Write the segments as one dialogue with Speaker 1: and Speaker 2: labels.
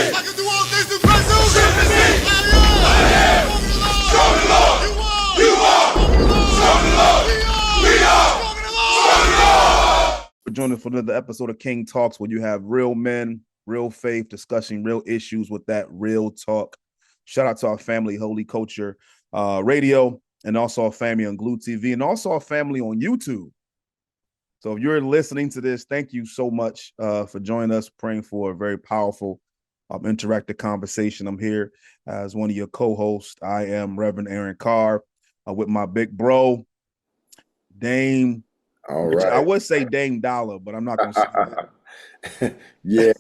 Speaker 1: I can do all things through Christ who strengthens me. I am strong in the Lord. You are strong in the Lord. We are strong in the Lord.
Speaker 2: For joining for another episode of King Talks, where you have real men, real faith, discussing real issues with that real talk. Shout out to our family, Holy Culture Radio, and also our family on Glue TV, and also our family on YouTube. So if you're listening to this, thank you so much for joining us, praying for a very powerful, interactive conversation. I'm here as one of your co-hosts. I am Reverend Aaron Carr with my big bro, Dame.
Speaker 3: All right.
Speaker 2: I would say Dame Dollar, but I'm not going to say that.
Speaker 3: Yeah.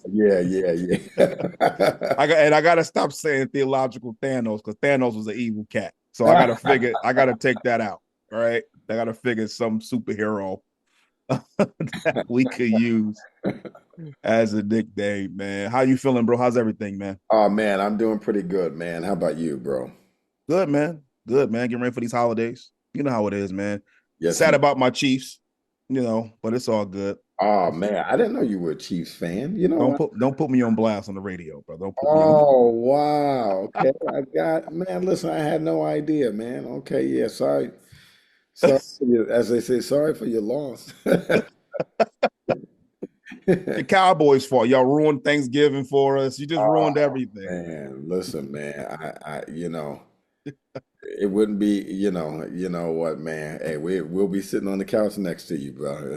Speaker 2: I got to stop saying theological Thanos, because Thanos was an evil cat. So I got to take that out. All right. I got to figure some superhero that we could use as a nickname, man. How you feeling, bro? How's everything, man?
Speaker 3: Oh man, I'm doing pretty good, man. How about you, bro?
Speaker 2: Good, man. Good, man. Getting ready for these holidays. You know how it is, man.
Speaker 3: Yes.
Speaker 2: Sad about my Chiefs, but it's all good.
Speaker 3: Oh man, I didn't know you were a Chiefs fan. You know,
Speaker 2: don't put me on blast on the radio, bro. Don't put me on.
Speaker 3: Oh wow. Okay, listen, I had no idea, man. Okay, yeah, sorry. Sorry for you, as they say, sorry for your loss.
Speaker 2: The Cowboys' fault. Y'all ruined Thanksgiving for us. You just ruined everything.
Speaker 3: Man, listen, man. It wouldn't be, you know what, man. Hey, we'll be sitting on the couch next to you, bro.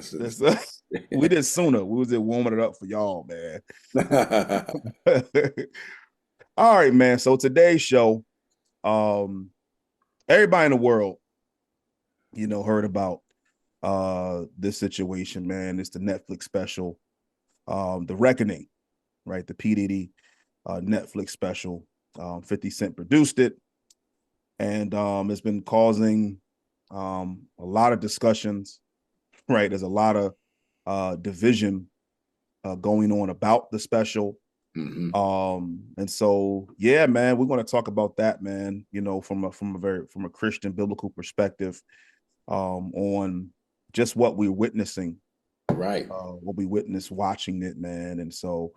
Speaker 2: We did sooner. We was just warming it up for y'all, man. All right, man. So today's show, everybody in the world, heard about this situation, man. It's the Netflix special, The Reckoning, right? The P. Diddy Netflix special. 50 Cent produced it. And it's been causing a lot of discussions, right? There's a lot of division going on about the special.
Speaker 3: Mm-hmm.
Speaker 2: And so, yeah, man, we're going to talk about that, man, from a Christian biblical perspective, on just what we're witnessing.
Speaker 3: Right.
Speaker 2: What we witnessed watching it, man. And so,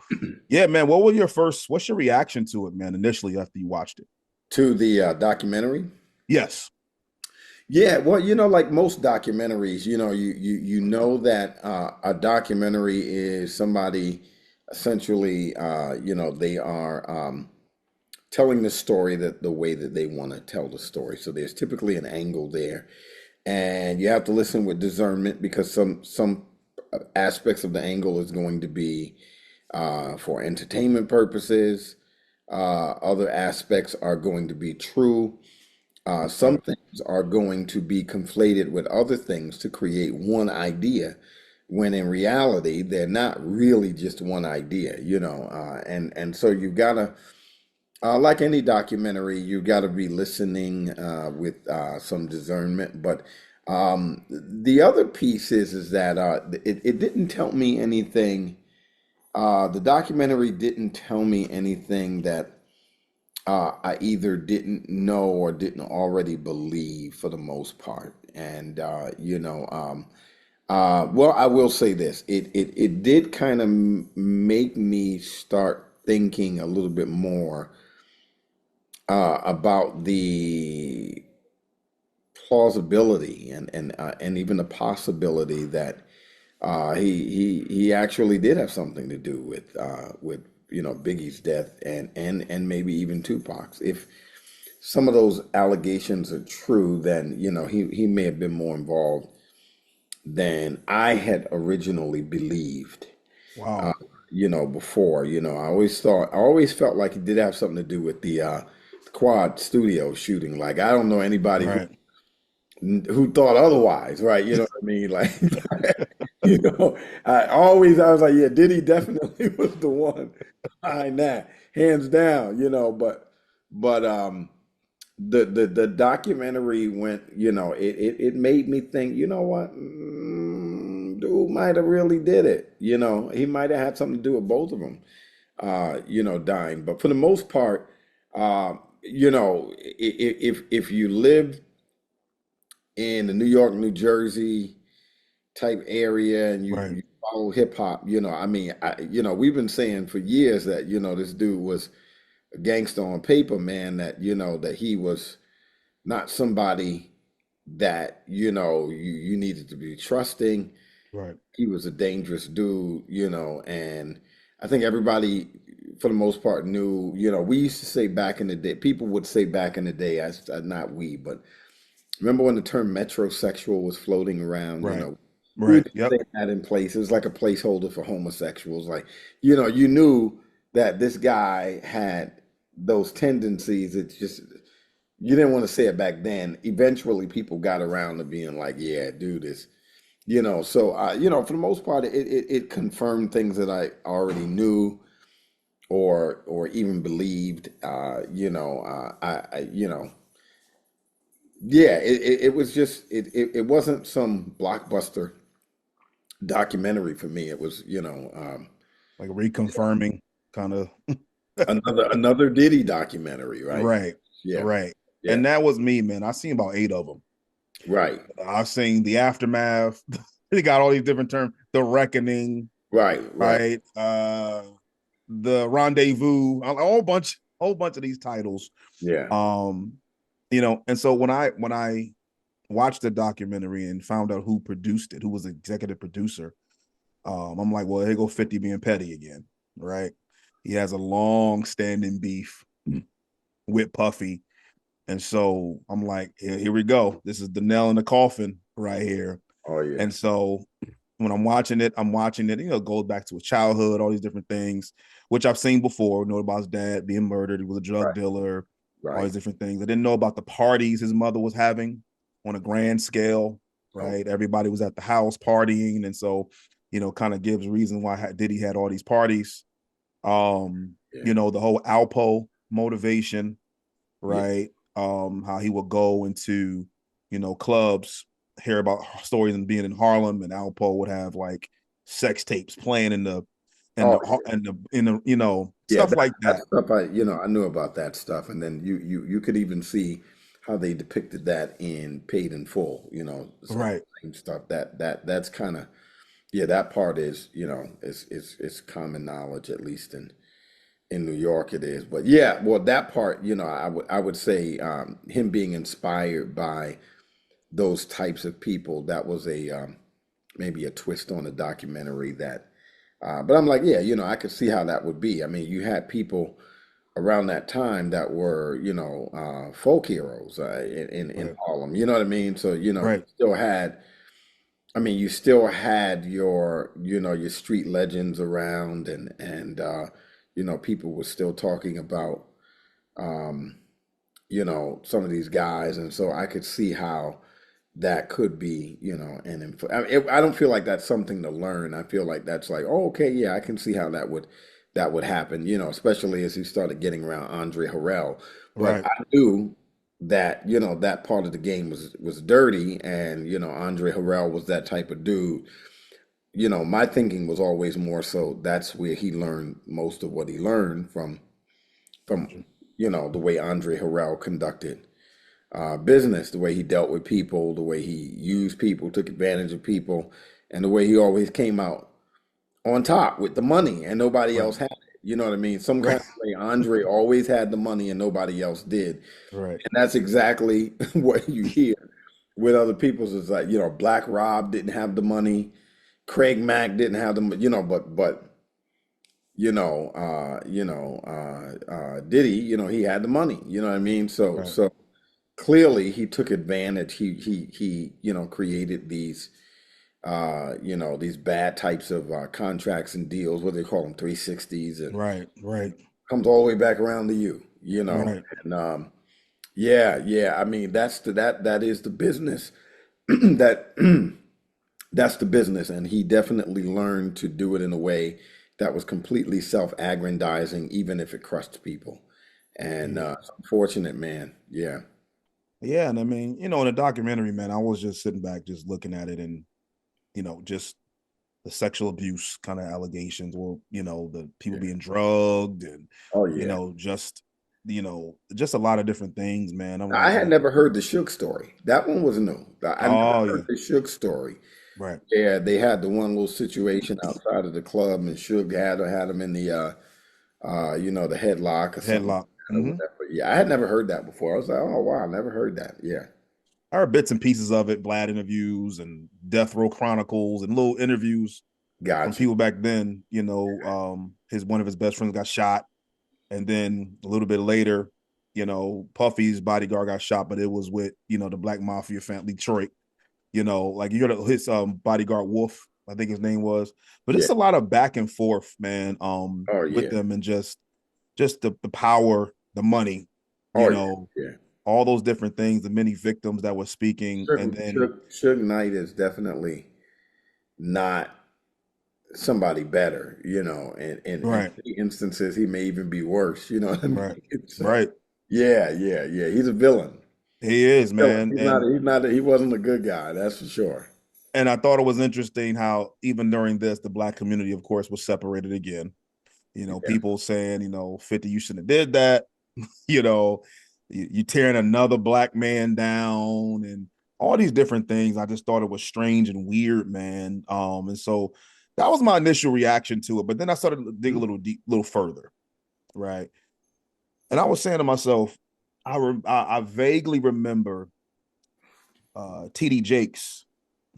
Speaker 2: yeah, man, what's your reaction to it, man, initially after you watched it?
Speaker 3: To the documentary?
Speaker 2: Yes.
Speaker 3: Yeah, well, like most documentaries, you know that a documentary is somebody essentially, they are telling the story the way that they want to tell the story. So there's typically an angle there, and you have to listen with discernment, because some aspects of the angle is going to be for entertainment purposes. Other aspects are going to be true. Some things are going to be conflated with other things to create one idea, when in reality, they're not really just one idea, and so you've got to, like any documentary, you've got to be listening with some discernment. But the other piece is that it didn't tell me anything. The documentary didn't tell me anything that I either didn't know or didn't already believe, for the most part. And well, I will say this: it did kind of make me start thinking a little bit more about the plausibility and even the possibility that he actually did have something to do with Biggie's death, and maybe even Tupac's. If some of those allegations are true, then he may have been more involved than I had originally believed.
Speaker 2: Wow.
Speaker 3: Before, I always felt like he did have something to do with the Quad Studio shooting. Like, I don't know anybody
Speaker 2: Right.
Speaker 3: who thought otherwise, right? You know what I mean? Like, I was like, yeah, Diddy definitely was the one behind that, hands down, but the documentary went, it made me think, you know what, dude might have really did it. He might have had something to do with both of them, dying. But for the most part, if you live in the New York, New Jersey type area, and
Speaker 2: Right.
Speaker 3: follow hip hop, I mean, we've been saying for years that, this dude was a gangster on paper, man, that, that he was not somebody that, you needed to be trusting.
Speaker 2: Right.
Speaker 3: He was a dangerous dude, and I think everybody, for the most part, knew, we used to say back in the day, people would say back in the day, not we, but remember when the term metrosexual was floating around,
Speaker 2: Right.
Speaker 3: we
Speaker 2: Right.
Speaker 3: would
Speaker 2: Yep.
Speaker 3: say that in place. It was like a placeholder for homosexuals. Like, you knew that this guy had those tendencies. It's just, you didn't want to say it back then. Eventually, people got around to being like, yeah, dude is, so, for the most part, it confirmed things that I already knew or even believed. Yeah, it was just it wasn't some blockbuster documentary for me. It was,
Speaker 2: Like reconfirming kind of.
Speaker 3: another Diddy documentary, right?
Speaker 2: Right.
Speaker 3: Yeah,
Speaker 2: Right.
Speaker 3: yeah,
Speaker 2: And that was me, man. I seen about 8 of them.
Speaker 3: right,
Speaker 2: I've seen the aftermath. They got all these different terms. The reckoning,
Speaker 3: right, right.
Speaker 2: right? The rendezvous, a whole bunch of these titles.
Speaker 3: Yeah.
Speaker 2: Um, and so when I watched the documentary and found out who produced it, who was the executive producer, I'm like, well, here go 50 being petty again, right? He has a long standing beef with Puffy. And so I'm like, here we go. This is the nail in the coffin right here.
Speaker 3: Oh yeah.
Speaker 2: And so when I'm watching it, it goes back to his childhood, all these different things, which I've seen before. Know about his dad being murdered. He was a drug
Speaker 3: Right,
Speaker 2: dealer, all
Speaker 3: right.
Speaker 2: these different things. I didn't know about the parties his mother was having on a grand scale,
Speaker 3: Oh
Speaker 2: right? Everybody was at the house partying. And so, kind of gives reason why Diddy had all these parties.
Speaker 3: yeah,
Speaker 2: The whole Alpo motivation,
Speaker 3: yeah.
Speaker 2: right? How he would go into, clubs, hear about stories and being in Harlem, and Alpo would have like sex tapes playing in the in
Speaker 3: Oh
Speaker 2: the in the
Speaker 3: yeah.
Speaker 2: stuff
Speaker 3: That
Speaker 2: like
Speaker 3: that
Speaker 2: that.
Speaker 3: stuff I knew about that stuff, and then you could even see how they depicted that in Paid in Full. Some of
Speaker 2: Right,
Speaker 3: the same stuff that's kind of. Yeah, that part is, it's common knowledge, at least in New York it is. But yeah, well, that part, I would say him being inspired by those types of people, that was a maybe a twist on a documentary that. But I'm like, yeah, I could see how that would be. I mean, you had people around that time that were, folk heroes in
Speaker 2: right,
Speaker 3: Harlem. You know what I mean? So,
Speaker 2: right,
Speaker 3: still had. I mean, you still had your street legends around, and people were still talking about, um, some of these guys, and so I could see how that could be, I mean, I don't feel like that's something to learn. I feel like that's like, oh, okay, yeah, I can see how that would happen, especially as he started getting around Andre Harrell. But
Speaker 2: right,
Speaker 3: I knew that, that part of the game was dirty, and Andre Harrell was that type of dude. My thinking was always more so that's where he learned most of what he learned from, the way Andre Harrell conducted business, the way he dealt with people, the way he used people, took advantage of people, and the way he always came out on top with the money and nobody
Speaker 2: right,
Speaker 3: else had it. You know what I mean? Some kind
Speaker 2: right,
Speaker 3: of way Andre always had the money and nobody else did.
Speaker 2: right,
Speaker 3: And that's exactly what you hear with other people's. It's like, Black Rob didn't have the money, Craig Mack didn't have the but Diddy, he had the money. You know what I mean? So
Speaker 2: right,
Speaker 3: so clearly he took advantage. He created these bad types of contracts and deals. What do they call them? 360s, and
Speaker 2: right, right,
Speaker 3: comes all the way back around to you.
Speaker 2: right,
Speaker 3: And yeah, yeah. I mean, that is the business. That that's the business, and he definitely learned to do it in a way that was completely self-aggrandizing, even if it crushed people. And
Speaker 2: yeah.
Speaker 3: it's unfortunate, man. Yeah.
Speaker 2: Yeah, and I mean, in the documentary, man, I was just sitting back, just looking at it, and just the sexual abuse kind of allegations, or the people
Speaker 3: Yeah.
Speaker 2: being drugged, and
Speaker 3: Oh yeah.
Speaker 2: just a lot of different things, man. I'm
Speaker 3: I
Speaker 2: like,
Speaker 3: had never heard the Shook story. That one was new. I never
Speaker 2: oh
Speaker 3: heard
Speaker 2: yeah,
Speaker 3: the Shook story.
Speaker 2: Right.
Speaker 3: Yeah, they had the one little situation outside of the club, and Suge had him in the the headlock or something like
Speaker 2: Headlock.
Speaker 3: that or
Speaker 2: Hmm.
Speaker 3: whatever. Yeah, I had never heard that before. I was like, oh wow, I never heard that. Yeah,
Speaker 2: I heard bits and pieces of it, Vlad interviews and Death Row Chronicles and little interviews from
Speaker 3: got you.
Speaker 2: people back then. His one of his best friends got shot, and then a little bit later, Puffy's bodyguard got shot, but it was with the Black Mafia family, Detroit. Like you got his bodyguard Wolf, I think his name was. But
Speaker 3: Yeah.
Speaker 2: it's a lot of back and forth, man,
Speaker 3: Oh
Speaker 2: with
Speaker 3: yeah.
Speaker 2: them and just the power, the money,
Speaker 3: Oh
Speaker 2: you
Speaker 3: yeah.
Speaker 2: know,
Speaker 3: Yeah.
Speaker 2: all those different things, the many victims that were speaking, and then
Speaker 3: Suge Knight is definitely not somebody better, and in
Speaker 2: right,
Speaker 3: many instances he may even be worse. You know what I mean?
Speaker 2: right,
Speaker 3: It's
Speaker 2: right.
Speaker 3: yeah, yeah, yeah. He's a villain.
Speaker 2: He is,
Speaker 3: Villain.
Speaker 2: man,
Speaker 3: He's not.
Speaker 2: and
Speaker 3: He's not. He wasn't a good guy. That's for sure.
Speaker 2: I thought it was interesting how even during this, the black community, of course, was separated again.
Speaker 3: Yeah.
Speaker 2: People saying, 50, you shouldn't have did that. you know, you tearing another black man down and all these different things. I just thought it was strange and weird, man. And so that was my initial reaction to it. But then I started to dig a
Speaker 3: Mhm.
Speaker 2: little further, right? And I was saying to myself, I vaguely remember TD Jakes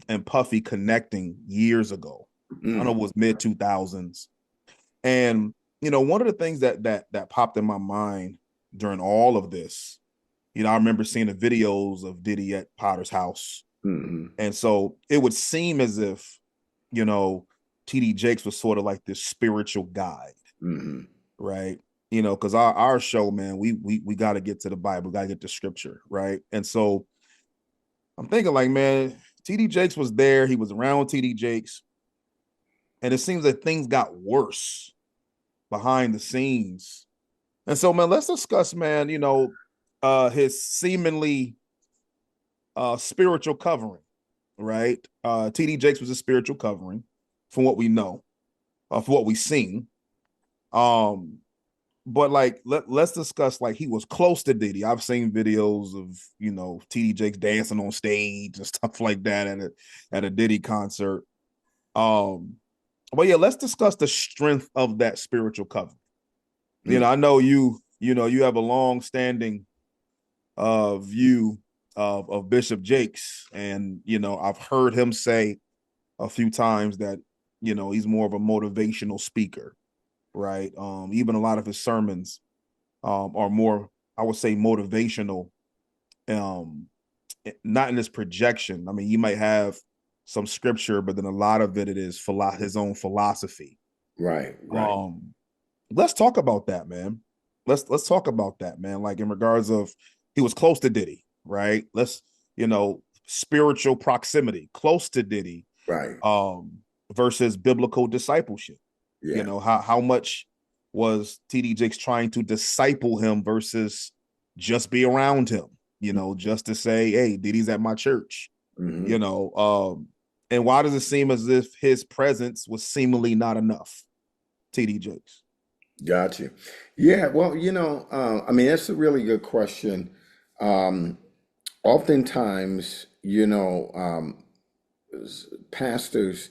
Speaker 2: and Puffy connecting years ago. I don't know,
Speaker 3: Mm,
Speaker 2: it was mid 2000s. And one of the things that popped in my mind during all of this, I remember seeing the videos of Diddy at Potter's house.
Speaker 3: mhm,
Speaker 2: And so it would seem as if, you know, TD Jakes was sort of like this spiritual guide,
Speaker 3: mhm.
Speaker 2: right? Because our show, man, we got to get to the Bible, got to get to scripture, right? And so I'm thinking like, man, TD Jakes was there, he was around TD Jakes, and it seems that things got worse behind the scenes. And so, man, let's discuss, man, his seemingly spiritual covering, right? TD Jakes was a spiritual covering from what we know, from what we've seen. Um, but like let's discuss, like, he was close to Diddy. I've seen videos of TD Jakes dancing on stage and stuff like that at a Diddy concert. Um, but yeah, let's discuss the strength of that spiritual cover.
Speaker 3: Mm.
Speaker 2: I know you have a long standing view of Bishop Jakes, and I've heard him say a few times that he's more of a motivational speaker, right? Even a lot of his sermons are more, I would say, motivational. Um, Not in his projection. I mean, you might have some scripture, but then a lot of it is his own philosophy.
Speaker 3: Right, right.
Speaker 2: Um, let's talk about that, man. Let's talk about that, man. Like in regards of, he was close to Diddy, right? Spiritual proximity, close to Diddy,
Speaker 3: Right.
Speaker 2: um, versus biblical discipleship.
Speaker 3: Yeah.
Speaker 2: How much was TD Jakes trying to disciple him versus just be around him, just to say, hey, Diddy's at my church, you
Speaker 3: Hmm.
Speaker 2: know. And why does it seem as if his presence was seemingly not enough, TD Jakes?
Speaker 3: Got you. Yeah, well, I mean, that's a really good question. Um, Oftentimes, pastors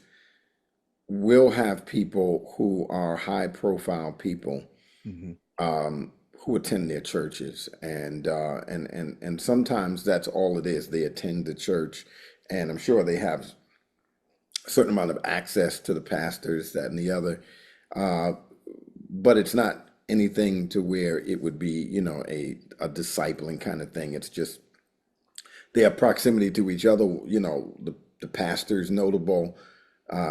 Speaker 3: will have people who are high profile people
Speaker 2: Mm-hmm.
Speaker 3: who attend their churches, and sometimes that's all it is. They attend the church, and I'm sure they have a certain amount of access to the pastors, that and the other. Uh, but it's not anything to where it would be, a discipling kind of thing. It's just they have proximity to each other. The pastor's notable,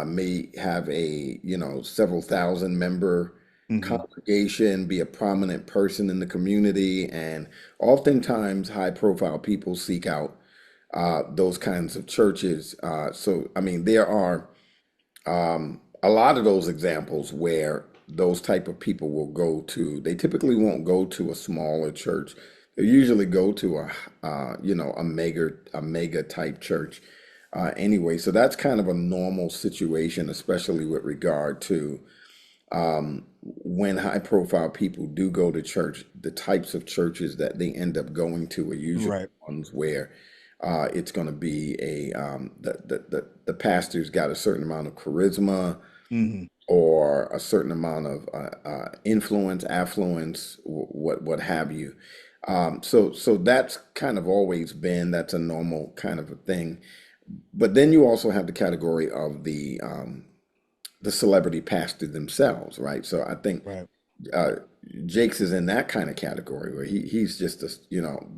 Speaker 3: may have a, several thousand member
Speaker 2: Mm-hmm.
Speaker 3: congregation, be a prominent person in the community, and oftentimes high profile people seek out those kinds of churches. So, I mean, there are a lot of those examples where those type of people will go to, they typically won't go to a smaller church. They usually go to a mega type church. Anyway, so that's kind of a normal situation, especially with regard to when high profile people do go to church. The types of churches that they end up going to are usually
Speaker 2: Right.
Speaker 3: ones where It's going to be the pastor's got a certain amount of charisma
Speaker 2: Hmm.
Speaker 3: or a certain amount of influence, affluence, what have you. So that's kind of always been that's a normal kind of a thing. But then you also have the category of the celebrity pastor themselves, right? So I think
Speaker 2: Right.
Speaker 3: uh, Jakes is in that kind of category where he's just a,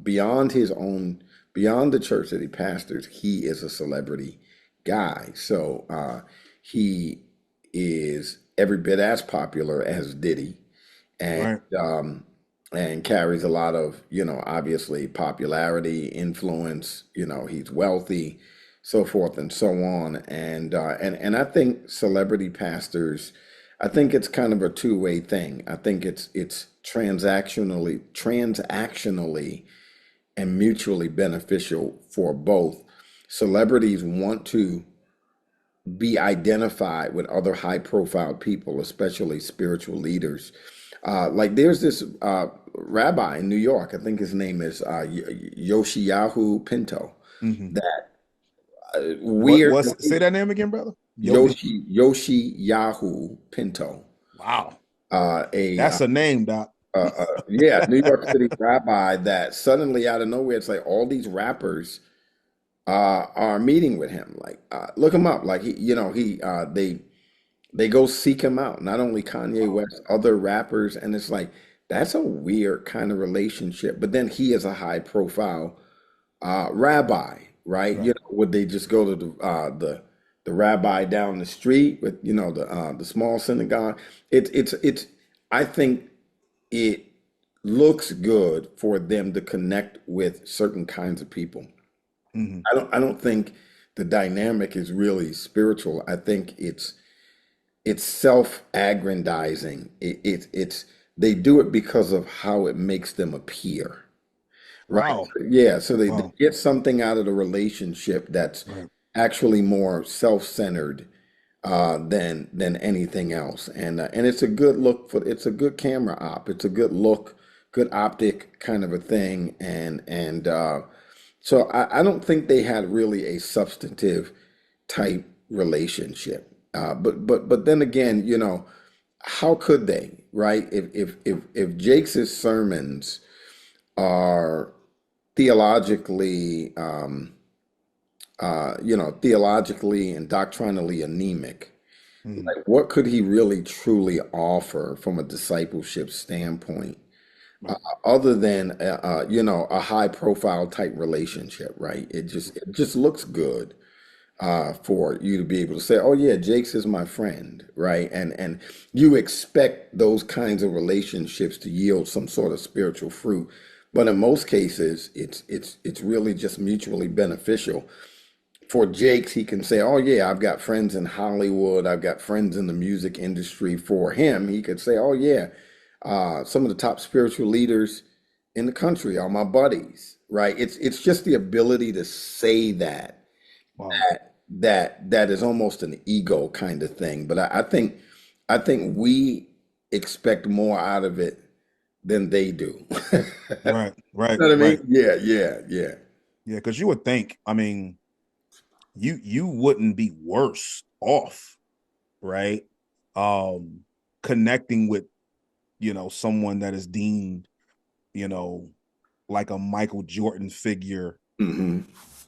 Speaker 3: beyond his own, beyond the church that he pastors, he is a celebrity guy. So he is every bit as popular as Diddy, and
Speaker 2: Right.
Speaker 3: um, and carries a lot of, obviously popularity, influence. He's wealthy, so forth and so on. And I think celebrity pastors, I think it's kind of a two-way thing. I think it's transactionally and mutually beneficial for both. Celebrities want to be identified with other high-profile people, especially spiritual leaders. Like there's this rabbi in New York. I think his name is Yoshiyahu Pinto.
Speaker 2: Hmm.
Speaker 3: That
Speaker 2: What
Speaker 3: weird
Speaker 2: was say that name again, brother? Yogi.
Speaker 3: Yoshiyahu Pinto.
Speaker 2: Wow.
Speaker 3: A
Speaker 2: That's a name, Doc.
Speaker 3: Yeah, New York City rabbi that suddenly out of nowhere, it's like all these rappers are meeting with him. Like, look him up. Like they go seek him out. Not only Kanye
Speaker 2: Wow.
Speaker 3: West, other rappers, and it's like that's a weird kind of relationship. But then he is a high profile rabbi, right?
Speaker 2: Right.
Speaker 3: Would they just go to the rabbi down the street with the small synagogue? It's. I think it looks good for them to connect with certain kinds of people.
Speaker 2: Hmm.
Speaker 3: I don't think the dynamic is really spiritual. I think it's self-aggrandizing. It's they do it because of how it makes them appear, right?
Speaker 2: Wow.
Speaker 3: Yeah, so they
Speaker 2: Wow.
Speaker 3: get something out of the relationship that's
Speaker 2: Right.
Speaker 3: actually more self-centered than anything else. And it's a good camera op. It's a good look, good optic kind of a thing. So I don't think they had really a substantive type relationship. But then again, how could they, right? If Jake's sermons are theologically, theologically and doctrinally anemic,
Speaker 2: Hmm.
Speaker 3: like what could he really truly offer from a discipleship standpoint,
Speaker 2: Right.
Speaker 3: other than a high profile type relationship, right? It just looks good for you to be able to say, "Oh yeah, Jake's is my friend," right? And you expect those kinds of relationships to yield some sort of spiritual fruit, but in most cases, it's really just mutually beneficial. For Jake's, he can say, "Oh yeah, I've got friends in Hollywood. I've got friends in the music industry." For him, he could say, "Oh yeah, some of the top spiritual leaders in the country are my buddies." Right? It's just the ability to say that
Speaker 2: Wow.
Speaker 3: that is almost an ego kind of thing. But I think we expect more out of it than they do. You
Speaker 2: Right. Right.
Speaker 3: know what I
Speaker 2: Right.
Speaker 3: mean? Yeah, yeah, yeah.
Speaker 2: Yeah, because you would think, I mean, you wouldn't be worse off, right? Um, Connecting with, someone that is deemed, you know, like a Michael Jordan figure
Speaker 3: Hmm.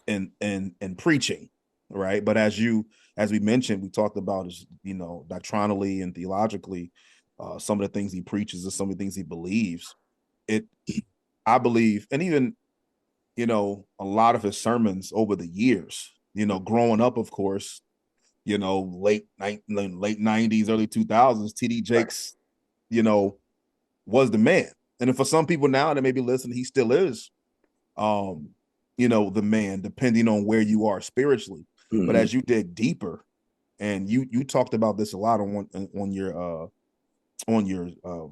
Speaker 2: in preaching, right? But as we mentioned, we talked about is, doctrinally and theologically, some of the things he preaches and some of the things he believes. It I believe, and even, a lot of his sermons over the years, growing up, of course, late 90s, early 2000s, TD
Speaker 3: Right.
Speaker 2: Jakes, you know, was the man. And for some people now that may be listening, he still is, um, the man, depending on where you are spiritually. But
Speaker 3: Hmm.
Speaker 2: as you dig deeper, and you talked about this a lot on your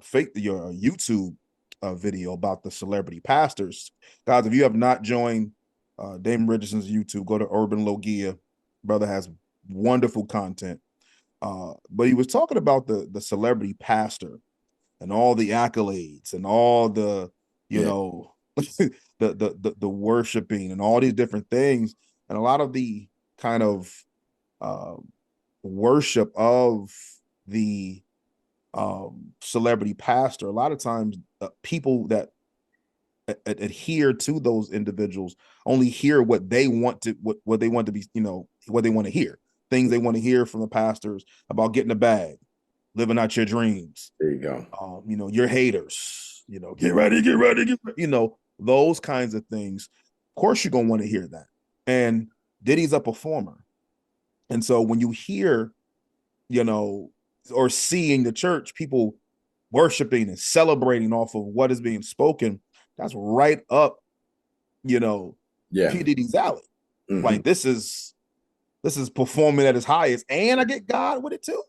Speaker 2: fake your YouTube video about the celebrity pastors. Guys, if you have not joined Damon Richardson's YouTube, go to Urban Logia. Brother has wonderful content. But he was talking about the celebrity pastor and all the accolades and all the, you
Speaker 3: Yeah.
Speaker 2: know, the worshiping and all these different things, and a lot of the kind of uh, worship of the celebrity pastor. A lot of times, people that adhere to those individuals only hear what they want to what they want to be, what they want to hear. Things they want to hear from the pastors about getting a bag, living out your dreams.
Speaker 3: There you go.
Speaker 2: Your haters, get ready, get ready, get ready, those kinds of things. Of course, you're gonna want to hear that. And Diddy's a performer. And so when you hear, or seeing the church, people worshiping and celebrating off of what is being spoken, that's right up,
Speaker 3: Yeah.
Speaker 2: P. Diddy's alley.
Speaker 3: Hmm.
Speaker 2: Like this is performing at its highest, and I get God with it too.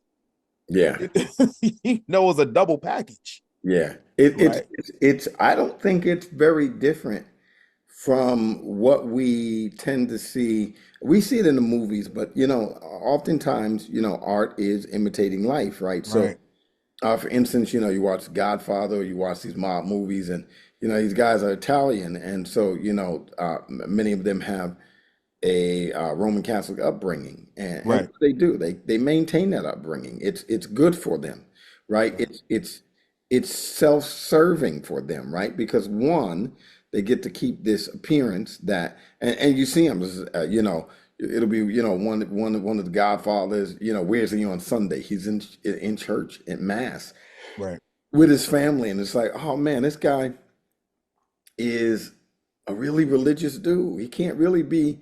Speaker 3: Yeah.
Speaker 2: It's a double package,
Speaker 3: Yeah.
Speaker 2: right?
Speaker 3: I don't think it's very different from what we tend to see. We see it in the movies, but oftentimes, art is imitating life, right? So,
Speaker 2: Right,
Speaker 3: for instance, you watch Godfather, you watch these mob movies, and these guys are Italian, and so many of them have a Roman Catholic upbringing, and
Speaker 2: right,
Speaker 3: what they do, they maintain that upbringing. It's good for them, right?
Speaker 2: right,
Speaker 3: It's self-serving for them, right? Because one, they get to keep this appearance that, and you see them, it'll be one of the Godfathers, where's he on Sunday? He's in church at mass
Speaker 2: right.
Speaker 3: with his family, and it's like, oh man, this guy is a really religious dude. He can't really be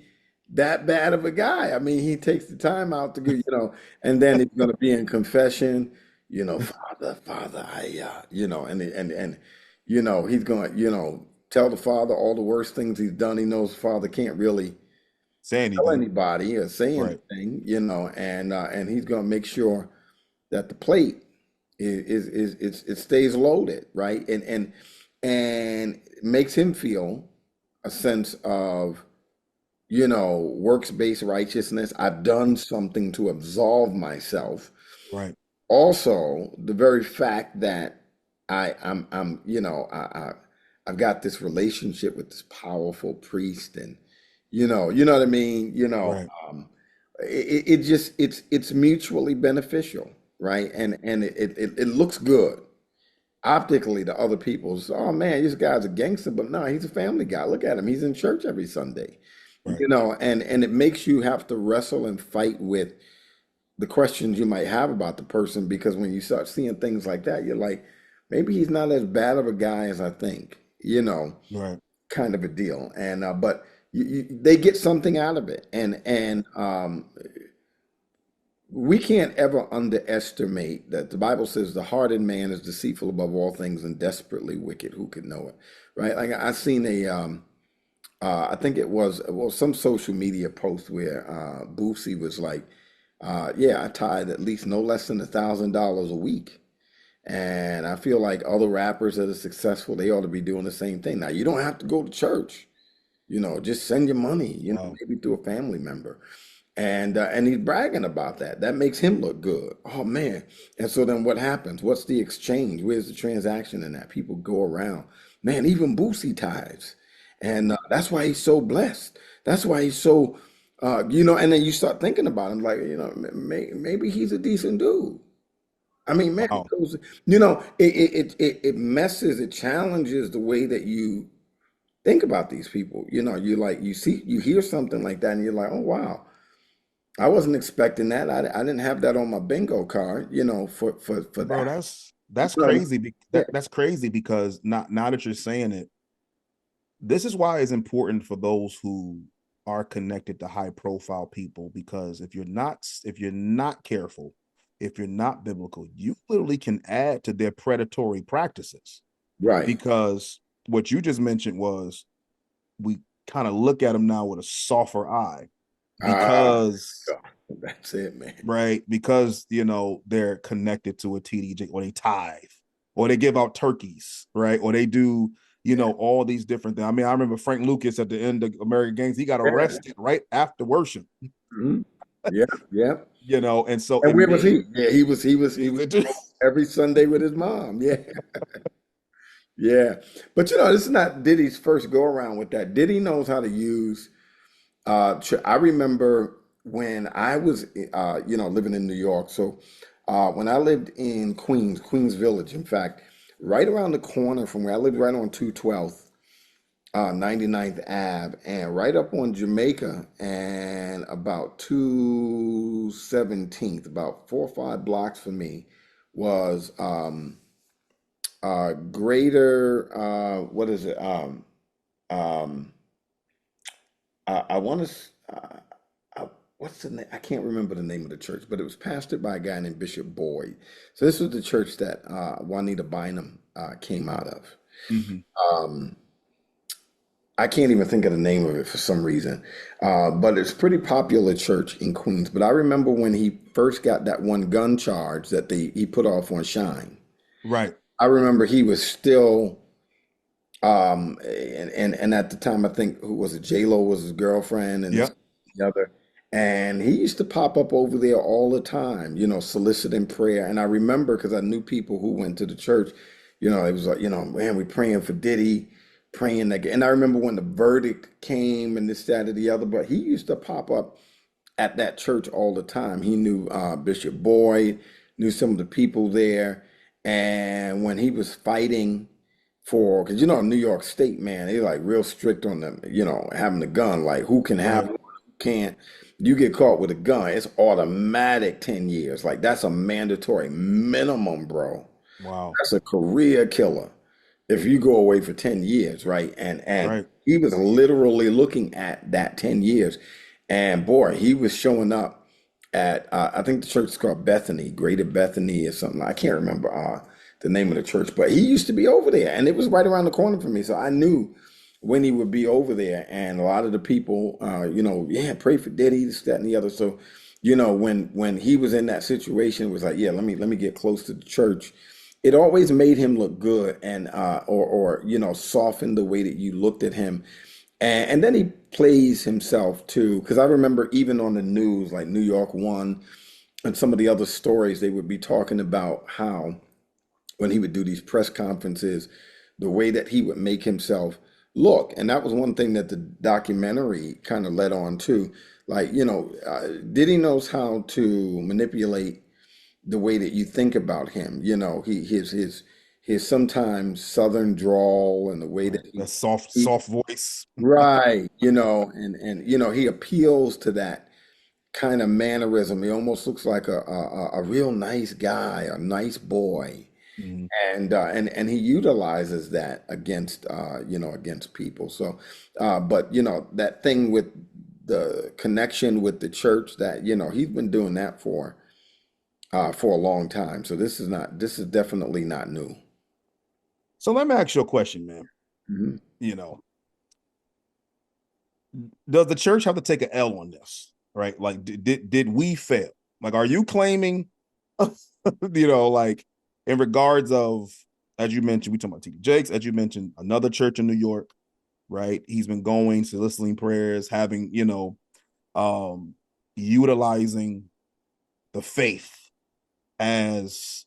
Speaker 3: that bad of a guy. I mean, he takes the time out to go, and then he's going to be in confession, Father, he's going to, tell the Father all the worst things he's done. He knows the Father can't really
Speaker 2: Say
Speaker 3: tell
Speaker 2: anything,
Speaker 3: anybody or say
Speaker 2: right?
Speaker 3: anything, and he's going to make sure that the plate it stays loaded, right? And makes him feel a sense of, works-based righteousness. I've done something to absolve myself.
Speaker 2: Right,
Speaker 3: Also, the very fact that I'm I've got this relationship with this powerful priest, and you know what I mean.
Speaker 2: right,
Speaker 3: It just it's mutually beneficial, right? And it looks good optically to other people. So, oh man, this guy's a gangster, but no, he's a family guy. Look at him; he's in church every Sunday,
Speaker 2: right.
Speaker 3: and it makes you have to wrestle and fight with the questions you might have about the person, because when you start seeing things like that, you're like, maybe he's not as bad of a guy as I think,
Speaker 2: Right.
Speaker 3: kind of a deal. And but they get something out of it, and we can't ever underestimate that the Bible says the heart in man is deceitful above all things and desperately wicked. Who could know it, right? Like I seen I think it was some social media post where Boosie was like, "Yeah, I tithe at least no less than $1,000 a week." And I feel like other rappers that are successful, they ought to be doing the same thing. Now, you don't have to go to church, just send your money,
Speaker 2: Wow.
Speaker 3: maybe through a family member. And he's bragging about that. That makes him look good. Oh man. And so then what happens? What's the exchange? Where's the transaction in that? People go around. Man, even Boosie tithes. And that's why he's so blessed. That's why he's so, and then you start thinking about him like, maybe he's a decent dude. I mean, man,
Speaker 2: Wow.
Speaker 3: it messes, it challenges the way that you think about these people. You like, you hear something like that and you're like, oh, wow. I wasn't expecting that. I didn't have that on my bingo card, for
Speaker 2: Bro,
Speaker 3: that.
Speaker 2: that's
Speaker 3: You know what I mean?
Speaker 2: crazy.
Speaker 3: Yeah,
Speaker 2: That's crazy because not now that you're saying it, this is why it's important for those who are connected to high profile people, because if you're not careful, if you're not biblical, you literally can add to their predatory practices.
Speaker 3: right.
Speaker 2: Because what you just mentioned was, we kind of look at them now with a softer eye
Speaker 3: Ah,
Speaker 2: because,
Speaker 3: that's it, man.
Speaker 2: right, because they're connected to a TDJ, or they tithe, or they give out turkeys, right, or they do
Speaker 3: Yeah.
Speaker 2: all these different things. I mean, I remember Frank Lucas at the end of American Games, he got
Speaker 3: Yeah.
Speaker 2: arrested right after worship,
Speaker 3: Mhm. Yeah. Yeah.
Speaker 2: and so
Speaker 3: And
Speaker 2: it
Speaker 3: where was
Speaker 2: made
Speaker 3: he? Yeah, he was every Sunday with his mom. Yeah. Yeah. But this is not Diddy's first go around with that. Diddy knows how to use I remember when I was living in New York. So when I lived in Queens Village, in fact, right around the corner from where I lived, right on 212th, 99th Ave, and right up on Jamaica and about 217th, about 4 or 5 blocks from me was greater what is it? Um I want to what's the name? I can't remember the name of the church, but it was pastored by a guy named Bishop Boyd. So this was the church that Juanita Bynum came out of.
Speaker 2: Hmm.
Speaker 3: Um, I can't even think of the name of it for some reason, but it's a pretty popular church in Queens. But I remember when he first got that one gun charge that he put off on Shine.
Speaker 2: Right.
Speaker 3: I remember he was still and at the time I think who was it, J Lo was his girlfriend and this
Speaker 2: Yep.
Speaker 3: the other, and he used to pop up over there all the time, soliciting prayer. And I remember because I knew people who went to the church, it was like, man, we praying for Diddy, praying that, and I remember when the verdict came and this, that, or the other. But he used to pop up at that church all the time. He knew Bishop Boyd, knew some of the people there. And when he was fighting for, because New York State, man, they like real strict on them, having a gun, like who can have
Speaker 2: Right.
Speaker 3: one, who can't. You get caught with a gun, it's automatic 10 years. Like that's a mandatory minimum, bro.
Speaker 2: Wow.
Speaker 3: That's a career killer if you go away for 10 years, right? And
Speaker 2: Right.
Speaker 3: he was literally looking at that 10 years. And boy, he was showing up at I think the church is called Bethany, Greater Bethany or something. I can't remember the name of the church, but he used to be over there and it was right around the corner from me. So I knew when he would be over there, and a lot of the people yeah, pray for Diddy, this, that, and the other. So, when he was in that situation, it was like, yeah, let me get close to the church. It always made him look good, and or soften the way that you looked at him. And then he plays himself too, because I remember even on the news, like New York One and some of the other stories, they would be talking about how when he would do these press conferences, the way that he would make himself look. And that was one thing that the documentary kind of led on to. Like, Diddy knows how to manipulate the way that you think about him. His sometimes southern drawl and the way
Speaker 2: Right.
Speaker 3: that
Speaker 2: That
Speaker 3: he
Speaker 2: soft voice.
Speaker 3: right, and he appeals to that kind of mannerism. He almost looks like a real nice guy, a nice boy.
Speaker 2: Mhm.
Speaker 3: And he utilizes that against against people. So but that thing with the connection with the church, that he's been doing that for a long time. So this is definitely not new.
Speaker 2: So let me ask you a question, man.
Speaker 3: Mhm.
Speaker 2: You know, does the church have to take an L on this? Right? Like, did we fail? Like, are you claiming, like in regards of, as you mentioned, we talking about T.D. Jakes, as you mentioned, another church in New York, right? He's been going, soliciting prayers, having, um, utilizing the faith as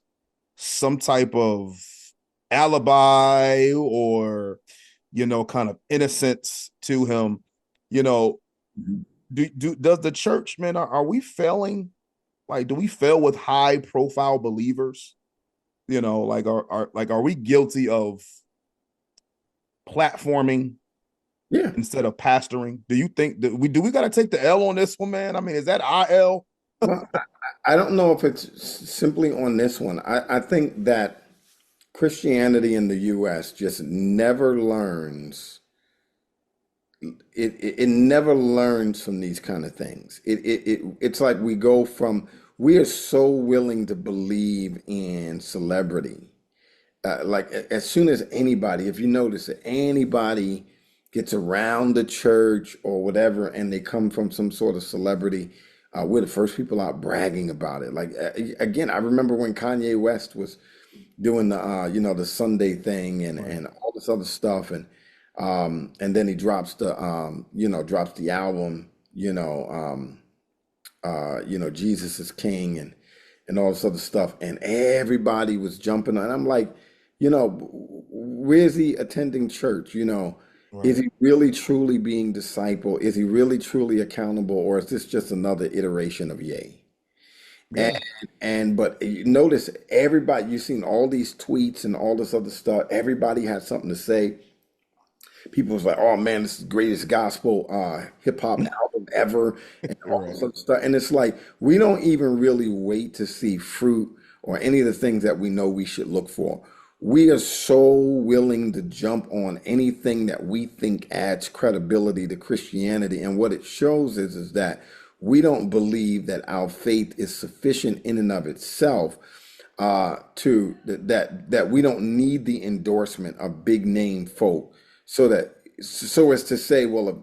Speaker 2: some type of alibi or kind of innocence to him. you know
Speaker 3: Mhm.
Speaker 2: does the church, man, are we failing? Like, do we fail with high profile believers? Like, are we guilty of platforming
Speaker 3: Yeah.
Speaker 2: instead of pastoring? Do you think that we got to take the L on this one, man? I mean, is that our L?
Speaker 3: Well, I don't know if it's simply on this one. I think that Christianity in the US just never learns. It never learns from these kind of things. It's like we are so willing to believe in celebrity. Like as soon as anybody, if you notice that anybody gets around the church or whatever, and they come from some sort of celebrity, we're the first people out bragging about it. Like again, I remember when Kanye West was doing the the Sunday thing and
Speaker 2: Right.
Speaker 3: all this other stuff, and then he drops the album, Jesus is King, and all this other stuff, and everybody was jumping on. I'm like, You know, where's he attending church? You know, is
Speaker 2: Right.
Speaker 3: he really truly being disciple? Is he really truly accountable, or is this just another iteration of Yay? And
Speaker 2: Yeah.
Speaker 3: but you notice everybody, you've seen all these tweets and all this other stuff. Everybody has something to say. People was like, "Oh man, this is the greatest gospel hip hop album ever," and all
Speaker 2: Right.
Speaker 3: this other stuff. And it's like we don't even really wait to see fruit or any of the things that we know we should look for. We are so willing to jump on anything that we think adds credibility to Christianity. And what it shows is that we don't believe that our faith is sufficient in and of itself to that we don't need the endorsement of big name folk so that so as to say, well,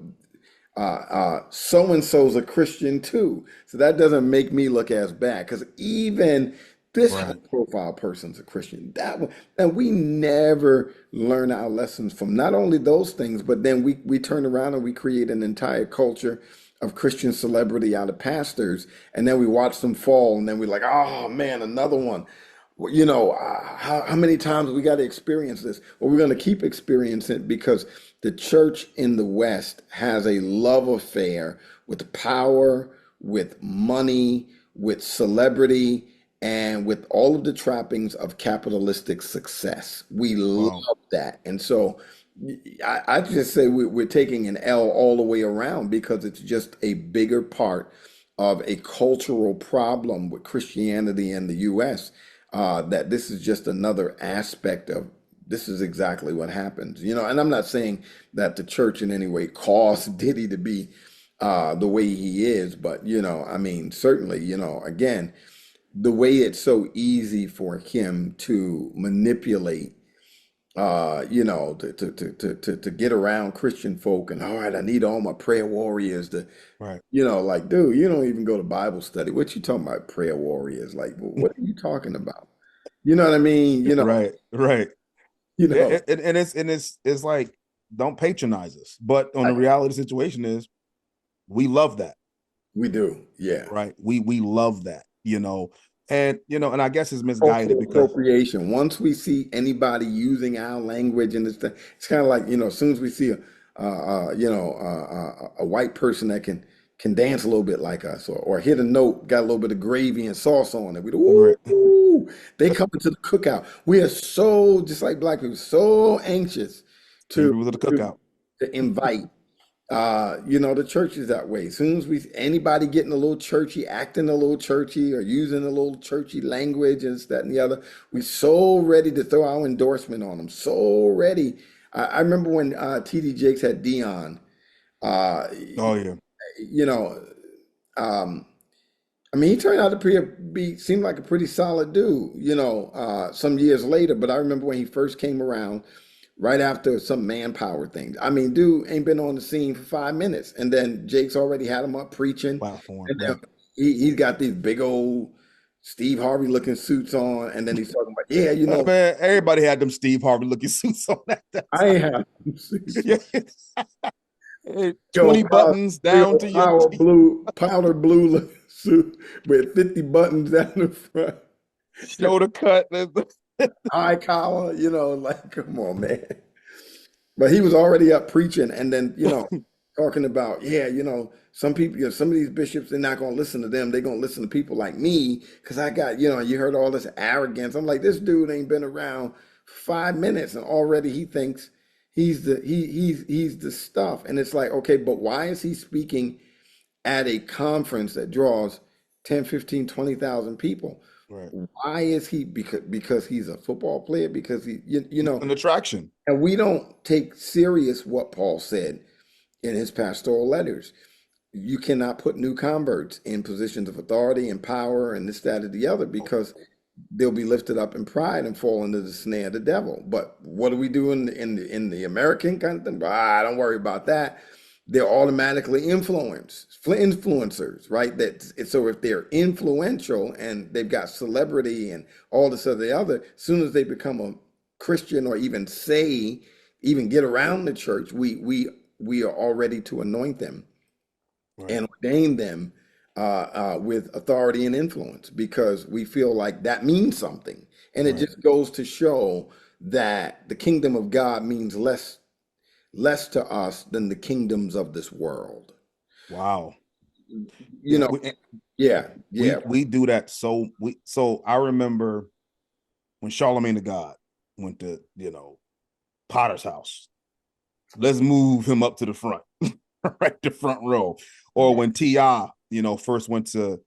Speaker 3: so and so's a Christian too. So that doesn't make me look as bad because even this high
Speaker 2: Right.
Speaker 3: profile person's a Christian. That one, and we never learn our lessons from not only those things, but then we turn around and we create an entire culture of Christian celebrity out of pastors, and then we watch them fall, and then we're like, oh man, another one. Well, you know, how many times we got to experience this? Well, we're going to keep experiencing it because the church in the West has a love affair with power, with money, with celebrity, and with all of the trappings of capitalistic success. We
Speaker 2: Wow.
Speaker 3: love that. And so I just say we're taking an L all the way around because it's just a bigger part of a cultural problem with Christianity in the US. That this is just another aspect of this is exactly what happens. You know, and I'm not saying that the church in any way caused Diddy to be the way he is, but you know, I mean, certainly, you know, again, the way it's so easy for him to manipulate you know, to get around Christian folk and all right, I need all my prayer warriors to,
Speaker 2: Right.
Speaker 3: you know, like, dude, you don't even go to Bible study. What you talking about, prayer warriors? Like, what are you talking about? You know what I mean?
Speaker 2: Right. Right.
Speaker 3: You know,
Speaker 2: And it's like, don't patronize us. But on
Speaker 3: I,
Speaker 2: the reality situation is we love that.
Speaker 3: we do, yeah.
Speaker 2: Right. We love that, and I guess it's misguided
Speaker 3: Cultural
Speaker 2: because
Speaker 3: appropriation. Once we see anybody using our language and it's kind of like, you know, as soon as we see a white person that can dance a little bit like us or hit a note, got a little bit of gravy and sauce on it. We do,
Speaker 2: right,
Speaker 3: ooh, they come into the cookout. We are so, just like black people, so anxious
Speaker 2: same
Speaker 3: to
Speaker 2: people at the
Speaker 3: to,
Speaker 2: cookout.
Speaker 3: to invite. You know, the church is that way. As soon as we anybody getting a little churchy, acting a little churchy, or using a little churchy language and this, that, and the other, we so ready to throw our endorsement on them. So ready. I remember when TD Jakes had Dion. Uh,
Speaker 2: Oh yeah.
Speaker 3: you know, um, I mean, he turned out to seemed like a pretty solid dude, you know, some years later. But I remember when he first came around, right after some manpower thing. I mean, dude ain't been on the scene for 5 minutes. And then Jake's already had him up preaching.
Speaker 2: Platform.
Speaker 3: And then
Speaker 2: Right.
Speaker 3: he's got these big old Steve Harvey looking suits on. And then he's talking about, yeah, you know,
Speaker 2: Man, everybody had them Steve Harvey looking suits on at that
Speaker 3: I
Speaker 2: time.
Speaker 3: ain't have them suits.
Speaker 2: Yeah. Hey,
Speaker 3: Yo,
Speaker 2: 20 buttons
Speaker 3: big
Speaker 2: down to
Speaker 3: old
Speaker 2: your teeth.
Speaker 3: powder blue looking suit with 50 buttons down the front.
Speaker 2: Shoulder cut.
Speaker 3: High collar, you know, like, come on, man. But he was already up preaching and then, you know, talking about, yeah, you know, some people, you know, some of these bishops, they're not going to listen to them. They're going to listen to people like me because I got, you know, you heard all this arrogance. I'm like, this dude ain't been around 5 minutes and already he thinks he's the stuff. And it's like, okay, but why is he speaking at a conference that draws 10, 15, 20,000 people?
Speaker 2: Right.
Speaker 3: Why is he because he's a football player? Because you know,
Speaker 2: An attraction.
Speaker 3: and we don't take serious what Paul said in his pastoral letters. You cannot put new converts in positions of authority and power and this, that, or the other because they'll be lifted up in pride and fall into the snare of the devil. But what do we do in the American kind of thing? Don't worry about that. They're automatically influencers, right? So if they're influential and they've got celebrity and all this other, as soon as they become a Christian or even get around the church, we are all ready to anoint them
Speaker 2: Right.
Speaker 3: and ordain them with authority and influence because we feel like that means something. And it
Speaker 2: Right.
Speaker 3: just goes to show that the kingdom of God means less to us than the kingdoms of this world.
Speaker 2: Wow.
Speaker 3: You know,
Speaker 2: We,
Speaker 3: yeah, yeah,
Speaker 2: we do that. So I remember when Charlemagne the God went to, Potter's house. Let's move him up to the front, right, the front row. Or
Speaker 3: yeah.
Speaker 2: when T.I., first went to,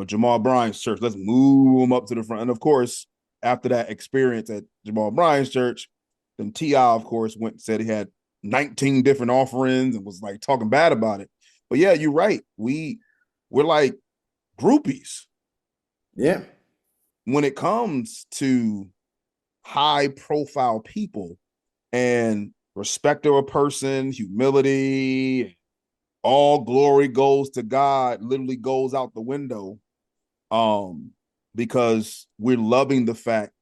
Speaker 2: Jamal Bryant's church, let's move him up to the front. And of course, after that experience at Jamal Bryant's church, then T.I., of course, went and said he had 19 different offerings and was like talking bad about it. But yeah, you're right. We're like groupies
Speaker 3: Yeah.
Speaker 2: when it comes to high profile people, and respect of a person, humility, all glory goes to God, literally goes out the window. Um, because we're loving the fact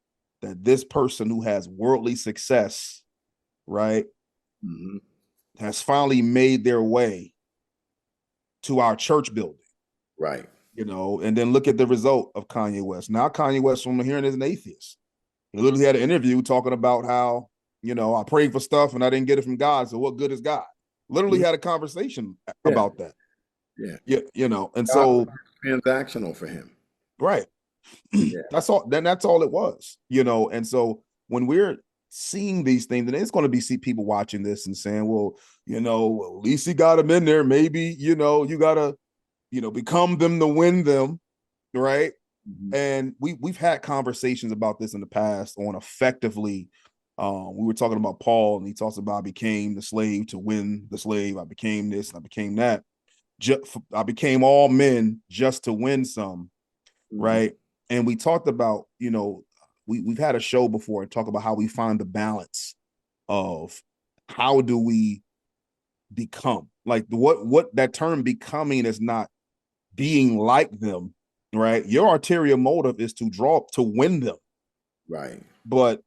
Speaker 2: that this person who has worldly success, right,
Speaker 3: Mhm.
Speaker 2: has finally made their way to our church building,
Speaker 3: Right.
Speaker 2: and then look at the result of Kanye West. Now Kanye West, from hearing, is an atheist. He literally had an interview talking about how, I prayed for stuff and I didn't get it from God. So what good is God? Literally
Speaker 3: Mhm.
Speaker 2: had a conversation
Speaker 3: Yeah,
Speaker 2: about that.
Speaker 3: yeah.
Speaker 2: Yeah, and
Speaker 3: God
Speaker 2: so
Speaker 3: was transactional for him.
Speaker 2: right.
Speaker 3: Yeah.
Speaker 2: That's all. Then that's all it was, and so when we're seeing these things, and it's going to be see people watching this and saying, well, well, at least he got them in there. Maybe, you gotta, become them to win them, right?
Speaker 3: Mhm.
Speaker 2: And we've had conversations about this in the past on effectively. We were talking about Paul, and he talks about I became the slave to win the slave. I became this, and I became that. I became all men just to win some,
Speaker 3: Mhm.
Speaker 2: right? And we talked about, we've had a show before and talk about how we find the balance of how do we become, like what that term becoming is not being like them, right? Your ulterior motive is to win them.
Speaker 3: Right.
Speaker 2: But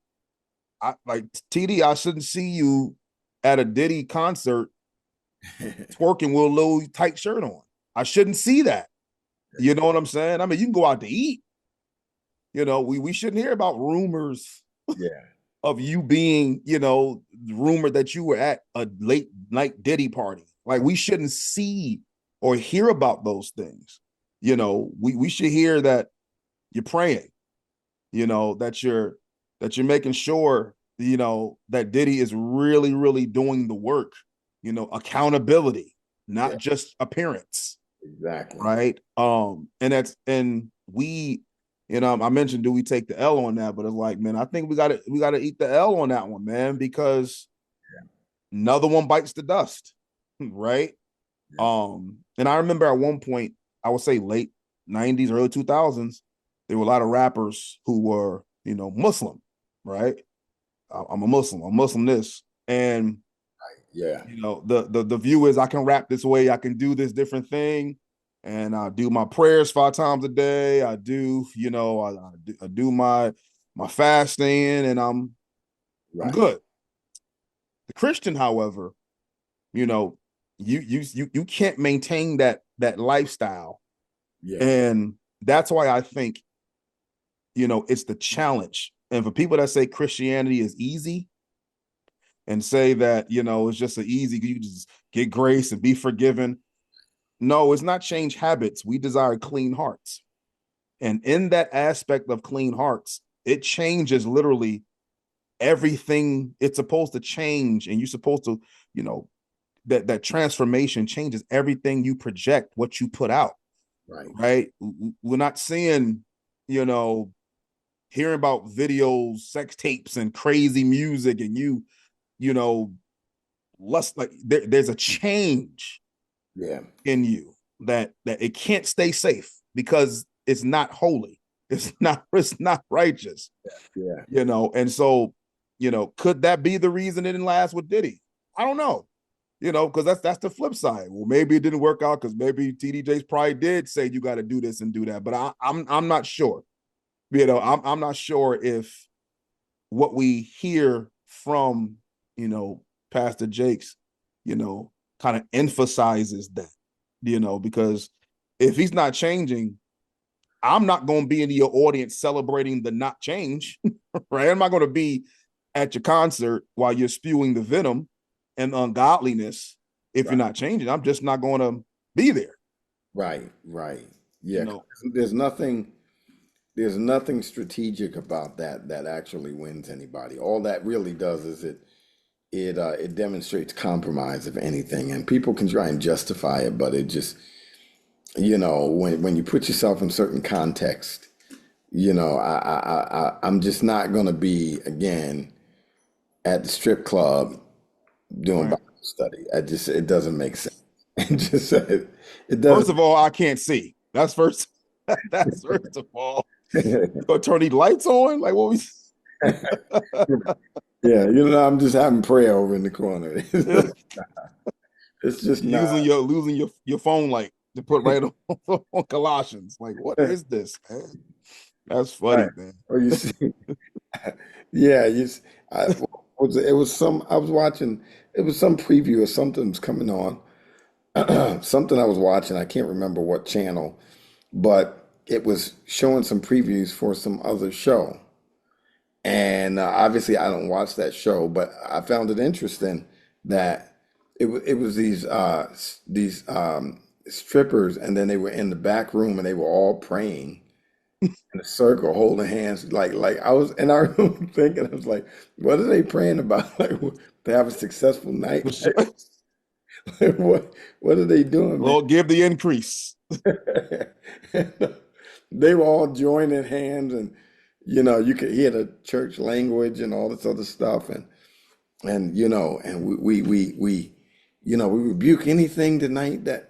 Speaker 2: I like TD, I shouldn't see you at a Diddy concert twerking with a little tight shirt on. I shouldn't see that. You know what I'm saying? I mean, you can go out to eat. We shouldn't hear about rumors
Speaker 3: Yeah.
Speaker 2: of you being, rumored that you were at a late night Diddy party. Like we shouldn't see or hear about those things. We should hear that you're praying, that you're making sure, that Diddy is really, really doing the work, accountability,
Speaker 3: Yeah.
Speaker 2: not just appearance,
Speaker 3: Exactly.
Speaker 2: right? And we, I mentioned, do we take the L on that? But it's like, man, I think we gotta eat the L on that one, man, because another one bites the dust, right?
Speaker 3: Yeah.
Speaker 2: And I remember at one point, I would say late 90s, early 2000s, there were a lot of rappers who were, Muslim, right? I'm a Muslim, I'm Muslim this. And,
Speaker 3: Yeah.
Speaker 2: the view is I can rap this way, I can do this different thing. And I do my prayers 5 times a day. I do, I do my fasting, and I'm
Speaker 3: Right.
Speaker 2: good. The Christian, however, you know, you can't maintain that lifestyle.
Speaker 3: Yeah.
Speaker 2: And that's why I think, it's the challenge. And for people that say Christianity is easy and say that, it's just an easy, you just get grace and be forgiven. No, it's not change habits. We desire clean hearts. And in that aspect of clean hearts, it changes literally everything it's supposed to change. And you're supposed to, you know, that transformation changes everything you project, what you put out,
Speaker 3: Right.
Speaker 2: right? We're not seeing, you know, hearing about videos, sex tapes, and crazy music, and you know, less like there's a change
Speaker 3: Yeah.
Speaker 2: in you that it can't stay safe because it's not holy. It's not righteous,
Speaker 3: Yeah.
Speaker 2: and so, could that be the reason it didn't last with Diddy? I don't know. Because that's the flip side. Well, maybe it didn't work out because maybe TDJs probably did say you got to do this and do that, but I'm not sure. I'm not sure if what we hear from, Pastor Jakes, kind of emphasizes that, because if he's not changing, I'm not going to be in your audience celebrating the not change, right? I'm not going to be at your concert while you're spewing the venom and ungodliness. If
Speaker 3: Right.
Speaker 2: you're not changing, I'm just not going to be there.
Speaker 3: Right. Right.
Speaker 2: You
Speaker 3: Yeah. 'Cause
Speaker 2: know,
Speaker 3: there's nothing strategic about that that actually wins anybody. All that really does is it demonstrates compromise, if anything, and people can try and justify it, but it just, when you put yourself in certain context, I'm just not gonna be again at the strip club doing
Speaker 2: right?
Speaker 3: Bible study. It doesn't make sense. It
Speaker 2: First
Speaker 3: doesn't.
Speaker 2: of all, I can't see. That's first. That's first of all. You gonna turn these lights on? Like what we?
Speaker 3: Yeah, I'm just having prayer over in the corner. It's just not.
Speaker 2: Using your losing your phone light to put right on Colossians. Like what is this, man? That's
Speaker 3: Right.
Speaker 2: funny, man.
Speaker 3: Or you see, yeah, I it was some I was watching. It was some preview or something was coming on. Something I was watching. I can't remember what channel, but it was showing some previews for some other show. And obviously, I don't watch that show, but I found it interesting that it was these strippers, and then they were in the back room, and they were all praying in a circle, holding hands, like I was, and I remember thinking, I was like, what are they praying about? Like, to have a successful night? Like, what are they doing, man?
Speaker 2: Lord, give the increase.
Speaker 3: They were all joining hands, and you could hear the church language and all this other stuff, and we rebuke anything tonight that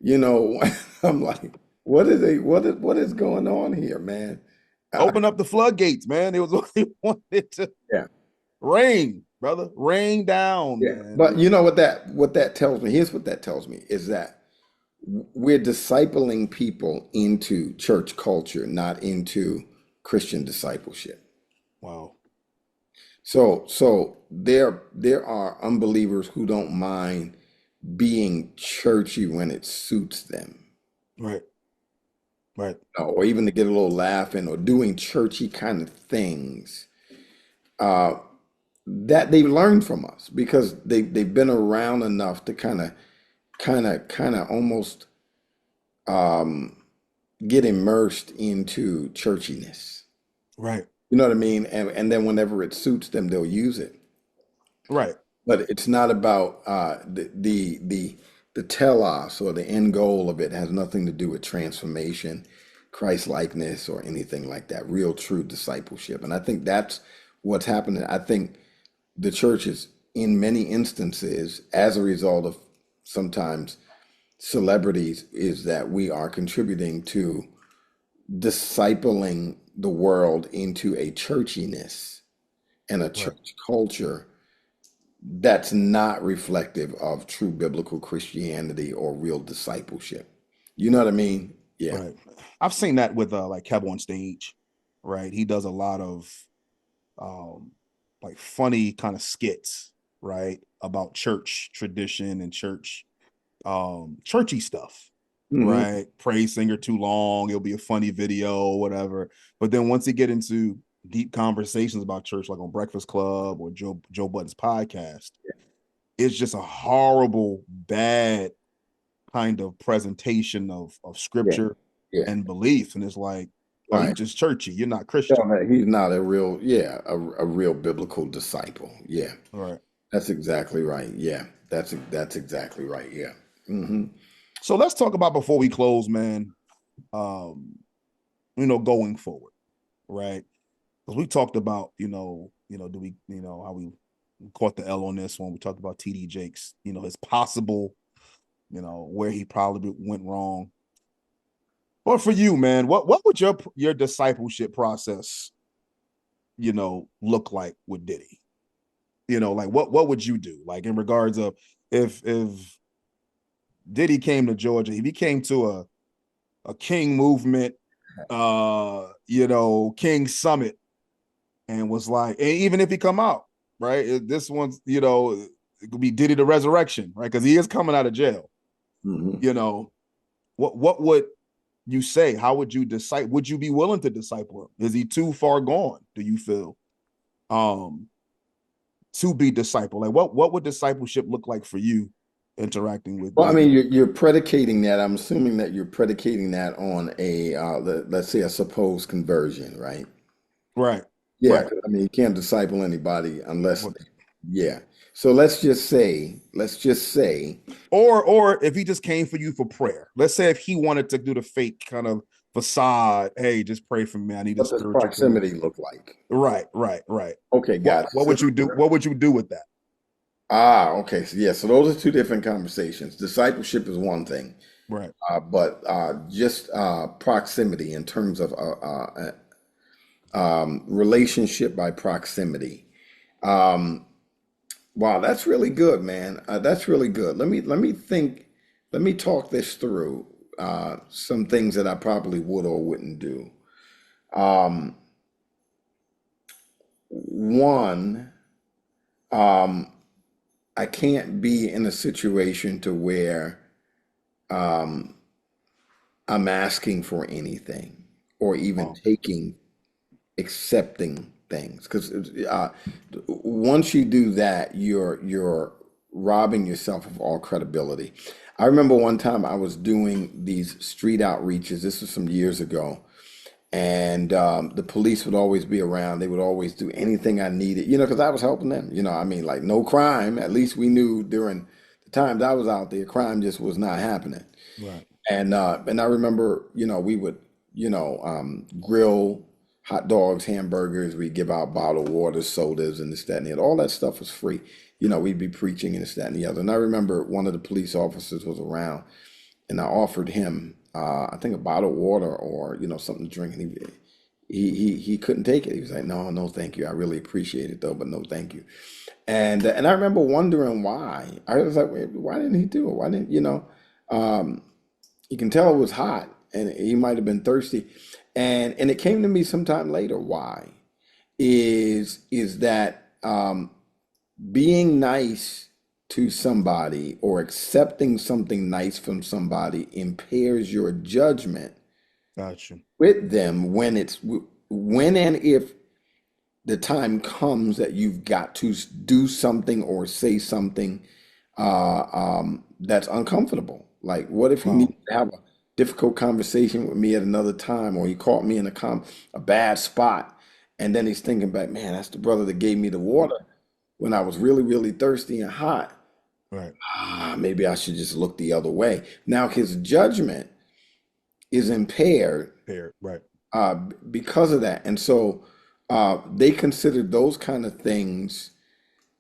Speaker 3: you know. I'm like, what is going on here, man?
Speaker 2: Open up the floodgates, man. It was what they wanted to
Speaker 3: Yeah,
Speaker 2: rain, brother. Rain down,
Speaker 3: yeah.
Speaker 2: man.
Speaker 3: But you know what that tells me? Here's what that tells me is that we're discipling people into church culture, not into Christian discipleship.
Speaker 2: Wow.
Speaker 3: So there are unbelievers who don't mind being churchy when it suits them,
Speaker 2: Right. Right.
Speaker 3: or even to get a little laugh in, or doing churchy kind of things uh, that they've learned from us because they've been around enough to kind of almost um, get immersed into churchiness.
Speaker 2: Right.
Speaker 3: You know what I mean? And then whenever it suits them, they'll use it.
Speaker 2: Right.
Speaker 3: But it's not about the telos or the end goal of it has nothing to do with transformation, Christ likeness, or anything like that. Real, true discipleship, and I think that's what's happening. I think the church is, in many instances, as a result of sometimes celebrities, is that we are contributing to discipling the world into a churchiness and a
Speaker 2: Right.
Speaker 3: church culture that's not reflective of true biblical Christianity or real discipleship. You know what I mean? Yeah.
Speaker 2: Right. I've seen that with like Kev on stage, right? He does a lot of um like funny kind of skits, right? About church tradition and churchy stuff,
Speaker 3: Hmm.
Speaker 2: right? Praise singer too long, it'll be a funny video, whatever. But then once you get into deep conversations about church, like on Breakfast Club or Joe Budden's podcast, it's just a horrible, bad kind of presentation of
Speaker 3: Yeah.
Speaker 2: scripture
Speaker 3: Yeah.
Speaker 2: and belief. And it's like, oh, you
Speaker 3: Right.
Speaker 2: just churchy, you're not
Speaker 3: No,
Speaker 2: Christian.
Speaker 3: man, he's not a real, yeah, a real biblical disciple. Yeah.
Speaker 2: All right.
Speaker 3: That's exactly right. Yeah. That's exactly right. Yeah. Hmm.
Speaker 2: So let's talk about before we close, man. Um, going forward, right? Because we talked about, do we, how we caught the L on this one. We talked about TD Jakes, his possible, where he probably went wrong. But for you, man, what would your discipleship process, look like with Diddy? Like what would you do? Like in regards of if Diddy came to Georgia, if he came to a King movement, King summit, and was like, and even if he come out, right? This one's, it could be Diddy the resurrection, right? Because he is coming out of jail.
Speaker 3: Hmm.
Speaker 2: You know, what would you say? How would you disciple? Would you be willing to disciple him? Is he too far gone? Do you feel? Um, to be disciple? Like what would discipleship look like for you interacting with
Speaker 3: Well, I
Speaker 2: with
Speaker 3: mean, you're predicating that. I'm assuming that you're predicating that on let's say a supposed conversion, right?
Speaker 2: right,
Speaker 3: Yeah,
Speaker 2: right.
Speaker 3: 'cause, I mean, you can't disciple anybody unless,
Speaker 2: What-
Speaker 3: yeah. So let's just say,
Speaker 2: or if he just came for you for prayer. Let's say if he wanted to do the fake kind of facade, hey, just pray for me. I need a
Speaker 3: what does
Speaker 2: spiritual
Speaker 3: proximity
Speaker 2: connection.
Speaker 3: look like?
Speaker 2: Right, right, right.
Speaker 3: Okay,
Speaker 2: What
Speaker 3: got it.
Speaker 2: what would you do? What would you do with that?
Speaker 3: Okay. So yeah, so those are two different conversations. Discipleship is one thing,
Speaker 2: Right.
Speaker 3: but just proximity in terms of relationship by proximity. Um, wow, that's really good, man. That's really good. Let me think. Let me talk this through. Some things that I probably would or wouldn't do. Um, One, um, I can't be in a situation to where um, I'm asking for anything or even
Speaker 2: Oh,
Speaker 3: taking accepting things because once you do that, you're robbing yourself of all credibility. I remember one time I was doing these street outreaches. This was some years ago, and the police would always be around. They would always do anything I needed, because I was helping them. I mean, like no crime. At least we knew during the times I was out there, crime just was not happening.
Speaker 2: right.
Speaker 3: And I remember, we would, grill hot dogs, hamburgers. We'd give out bottled water, sodas, and this, that, and the other. All that stuff was free. We'd be preaching and this, that, and the other. And I remember one of the police officers was around, and I offered him, I think, a bottle of water or something to drink, and he couldn't take it. He was like, "No, no, thank you. I really appreciate it though, but no, thank you." And I remember wondering why. I was like, "Wait, why didn't he do it? Why didn't you know?" Um, you can tell it was hot and he might have been thirsty. And it came to me sometime later why is that being nice to somebody or accepting something nice from somebody impairs your judgment
Speaker 2: Gotcha.
Speaker 3: with them when and if the time comes that you've got to do something or say something that's uncomfortable. Like, what if he needs
Speaker 2: Wow.
Speaker 3: to have a difficult conversation with me at another time, or he caught me in a bad spot, and then he's thinking back, man, that's the brother that gave me the water when I was really, really thirsty and hot.
Speaker 2: Right.
Speaker 3: Maybe I should just look the other way. Now his judgment is impaired
Speaker 2: Paired. Right.
Speaker 3: because of that, and so they considered those kind of things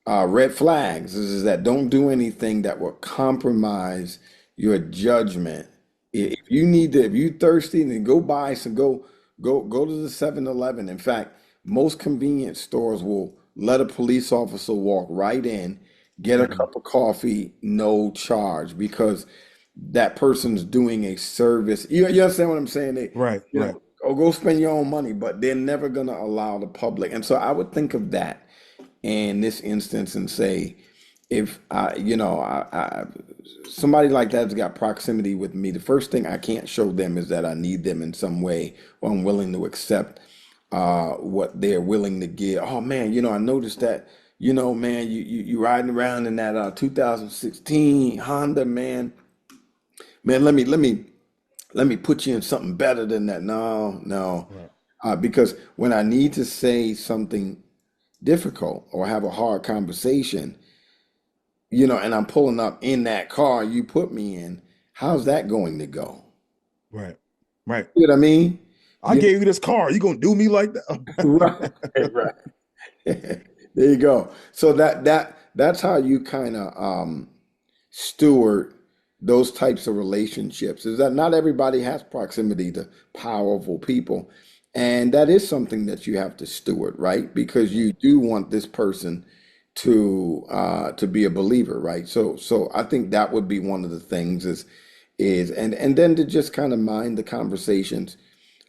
Speaker 3: red flags is that don't do anything that will compromise your judgment. If you thirsty, then go buy some, go to the 7-Eleven. In fact, most convenience stores will let a police officer walk right in, get a
Speaker 2: Mhm.
Speaker 3: cup of coffee, no charge, because that person's doing a service. You understand what I'm saying?
Speaker 2: Right. Right.
Speaker 3: Go spend your own money, but they're never gonna allow the public. And so I would think of that in this instance and say, if somebody like that's got proximity with me, the first thing I can't show them is that I need them in some way or I'm willing to accept what they're willing to give. Oh man, I noticed that, man, you riding around in that 2016 Honda, man. Man, let me put you in something better than that. No, no.
Speaker 2: Right.
Speaker 3: Because when I need to say something difficult or have a hard conversation, and I'm pulling up in that car you put me in, how's that going to go?
Speaker 2: Right. Right.
Speaker 3: You know what I mean?
Speaker 2: I
Speaker 3: You
Speaker 2: gave you this car. You gonna do me like
Speaker 3: right,
Speaker 2: that?
Speaker 3: right. There you go. So that's how you kind of steward those types of relationships is that not everybody has proximity to powerful people. And that is something that you have to steward, right? Because
Speaker 2: Right.
Speaker 3: you do want this person to be a believer, right? So I think that would be one of the things is and then to just kind of mind the conversations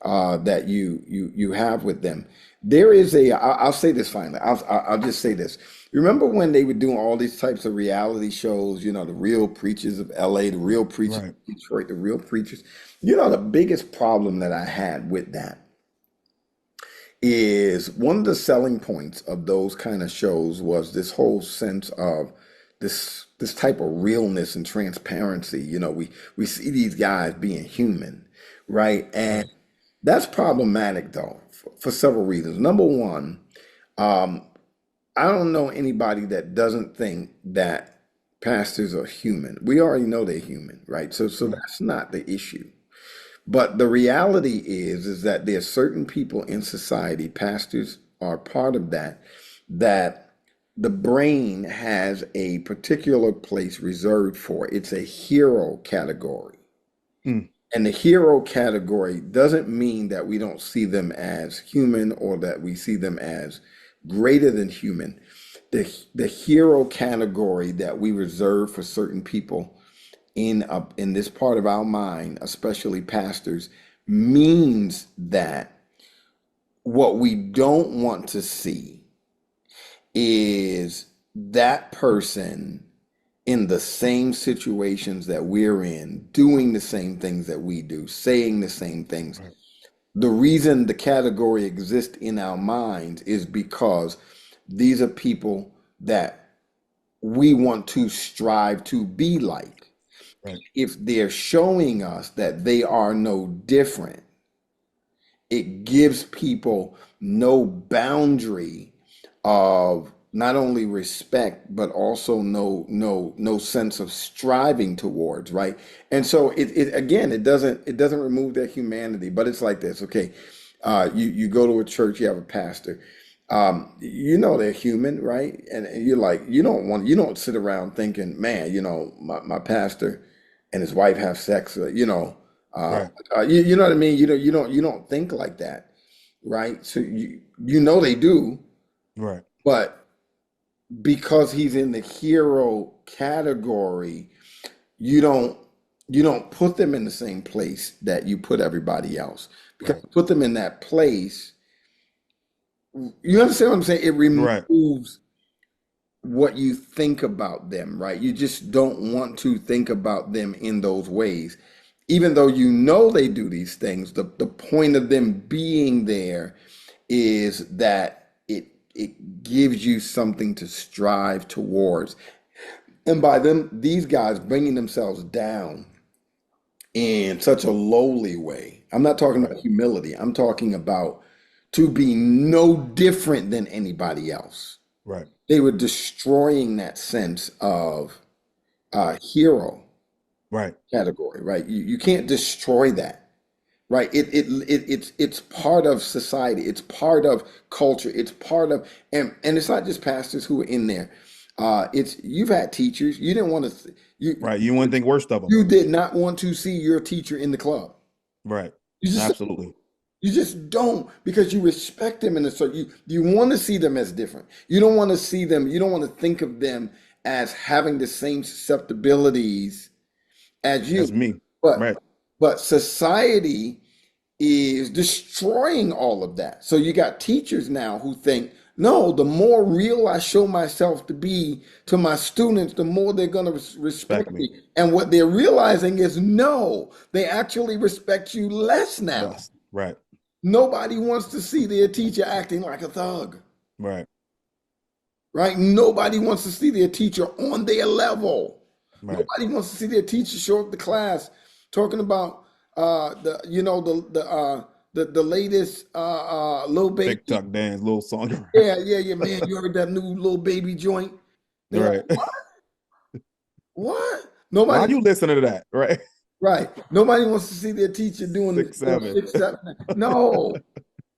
Speaker 3: that you have with them. There is I'll say this finally. I'll just say this. Remember when they were doing all these types of reality shows? The real preachers of LA, the real preachers
Speaker 2: Right.
Speaker 3: of Detroit, the real preachers. The biggest problem that I had with that is one of the selling points of those kind of shows was this whole sense of this type of realness and transparency. You know, we see these guys being human, right? And
Speaker 2: Right.
Speaker 3: that's problematic though for several reasons. Number one, um, I don't know anybody that doesn't think that pastors are human. We already know they're human, right? So
Speaker 2: Right.
Speaker 3: that's not the issue. But the reality is that there's certain people in society, pastors are part of that, that the brain has a particular place reserved for. It's a hero category.
Speaker 2: Mm.
Speaker 3: And the hero category doesn't mean that we don't see them as human or that we see them as greater than human. The hero category that we reserve for certain people in this part of our mind, especially pastors, means that what we don't want to see is that person in the same situations that we're in, doing the same things that we do, saying the same things.
Speaker 2: Right.
Speaker 3: The reason the category exists in our minds is because these are people that we want to strive to be like.
Speaker 2: Right.
Speaker 3: If they're showing us that they are no different, it gives people no boundary of not only respect but also no sense of striving towards, right? And so it again, it doesn't remove their humanity, but it's like this. Okay, you go to a church, you have a pastor, you know they're human, right? And you're like, you don't sit around thinking, man, my pastor and his wife have sex, uh,
Speaker 2: Right.
Speaker 3: you know what I mean? You don't think like that, right? So you know they do,
Speaker 2: Right.
Speaker 3: but because he's in the hero category, you don't you don't put them in the same place that you put everybody else. Because
Speaker 2: Right.
Speaker 3: you put them in that place, you understand what I'm saying? It
Speaker 2: Right.
Speaker 3: removes what you think about them, right? You just don't want to think about them in those ways. Even though you know they do these things, the point of them being there is that it gives you something to strive towards. And by them, these guys bringing themselves down in such a lowly way. I'm not talking
Speaker 2: Right.
Speaker 3: about humility. I'm talking about to be no different than anybody else.
Speaker 2: Right.
Speaker 3: They were destroying that sense of hero
Speaker 2: Right.
Speaker 3: category, right? You can't destroy that, right? It's part of society. It's part of culture. It's part of and it's not just pastors who are in there. It's you've had teachers. You didn't want to you
Speaker 2: Right. You wouldn't think worst of them.
Speaker 3: you did not want to see your teacher in the club.
Speaker 2: Right.
Speaker 3: You just
Speaker 2: Absolutely.
Speaker 3: you just don't because you respect them and so you want to see them as different. You don't want to see them. You don't want to think of them as having the same susceptibilities as
Speaker 2: That's
Speaker 3: you.
Speaker 2: me.
Speaker 3: But
Speaker 2: Right.
Speaker 3: but society is destroying all of that. So you got teachers now who think, no, the more real I show myself to be to my students, the more they're going to
Speaker 2: Respect
Speaker 3: respect
Speaker 2: me.
Speaker 3: me. And what they're realizing is, no, they actually respect you less now.
Speaker 2: Less. Right.
Speaker 3: Nobody wants to see their teacher acting like a thug,
Speaker 2: Right.
Speaker 3: right? Nobody wants to see their teacher on their level.
Speaker 2: Right.
Speaker 3: Nobody wants to see their teacher show up to class talking about the latest little baby.
Speaker 2: TikTok dance, little song.
Speaker 3: Yeah, man. You heard that new little baby joint? They're like,
Speaker 2: Right.
Speaker 3: what?
Speaker 2: Why
Speaker 3: Nobody,
Speaker 2: you listening to that? Right.
Speaker 3: right? Nobody wants to see their teacher doing
Speaker 2: 6'7".
Speaker 3: 6, 7. No,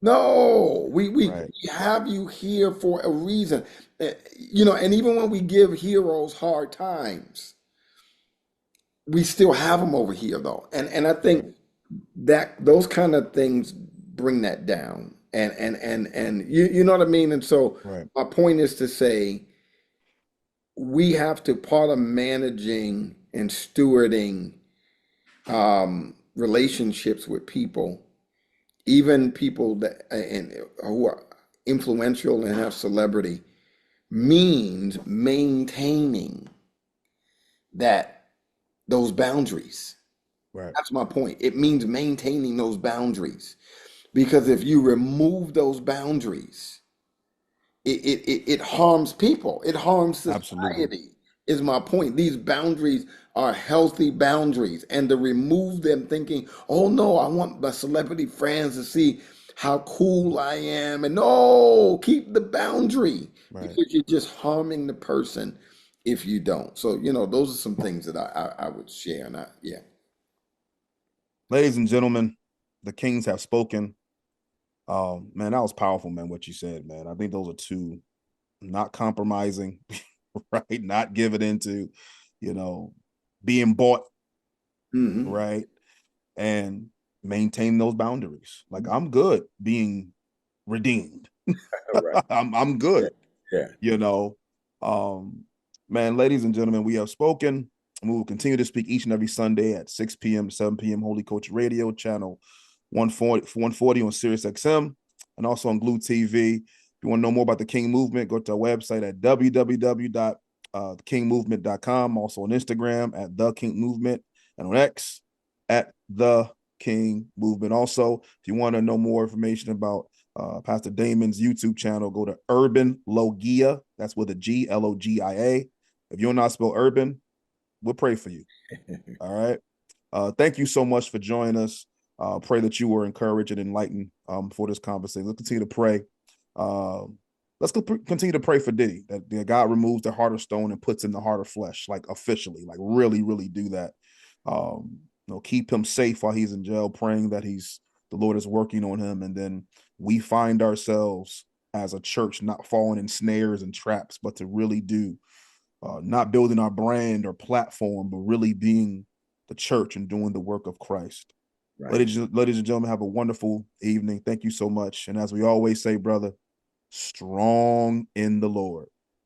Speaker 3: no.
Speaker 2: Right.
Speaker 3: We have you here for a reason. And even when we give heroes hard times, we still have them over here though. And I
Speaker 2: Right.
Speaker 3: think that those kind of things bring that down. And you know what I mean? And so
Speaker 2: Right.
Speaker 3: my point is to say we have to part of managing and stewarding relationships with people, even people that and who are influential and have celebrity, means maintaining that those boundaries.
Speaker 2: Right.
Speaker 3: That's my point. It means maintaining those boundaries. Because if you remove those boundaries, it harms people. It harms
Speaker 2: Absolutely.
Speaker 3: society, is my point. These boundaries are healthy boundaries. And to remove them thinking, oh no, I want my celebrity friends to see how cool I am. And no, keep the boundary
Speaker 2: Right.
Speaker 3: because you're just harming the person if you don't. So, those are some things that I would share. And yeah.
Speaker 2: Ladies and gentlemen, the Kings have spoken. Man, that was powerful, man, what you said, man. I think those are two: not compromising, right? Not giving into, you know, being bought,
Speaker 3: Hmm.
Speaker 2: right? And maintain those boundaries. Like, I'm good being redeemed.
Speaker 3: Right.
Speaker 2: I'm
Speaker 3: Yeah.
Speaker 2: good,
Speaker 3: Yeah.
Speaker 2: you know. Um, Man, ladies and gentlemen, we have spoken. And we will continue to speak each and every Sunday at 6 p.m. to 7 p.m. Holy Coach Radio, channel 140 on Sirius XM, and also on Glue TV. If you want to know more about the King Movement, go to our website at www.thekingmovement.com. Also on Instagram at The King Movement, and on X at The King Movement. Also, if you want to know more information about Pastor Damon's YouTube channel, go to Urban Logia. That's with a G, Logia. If you don't know how to spell urban, we'll pray for you. All right. Thank you so much for joining us. Pray that you were encouraged and enlightened for this conversation. Let's continue to pray. Uh, let's continue to pray for Diddy, that God removes the heart of stone and puts in the heart of flesh, like officially, like really, really do that. Keep him safe while he's in jail, praying that the Lord is working on him. And then we find ourselves as a church not falling in snares and traps, but to really do not building our brand or platform, but really being the church and doing the work of Christ.
Speaker 3: Right.
Speaker 2: Ladies and gentlemen, have a wonderful evening. Thank you so much. And as we always say, brother, strong in the Lord.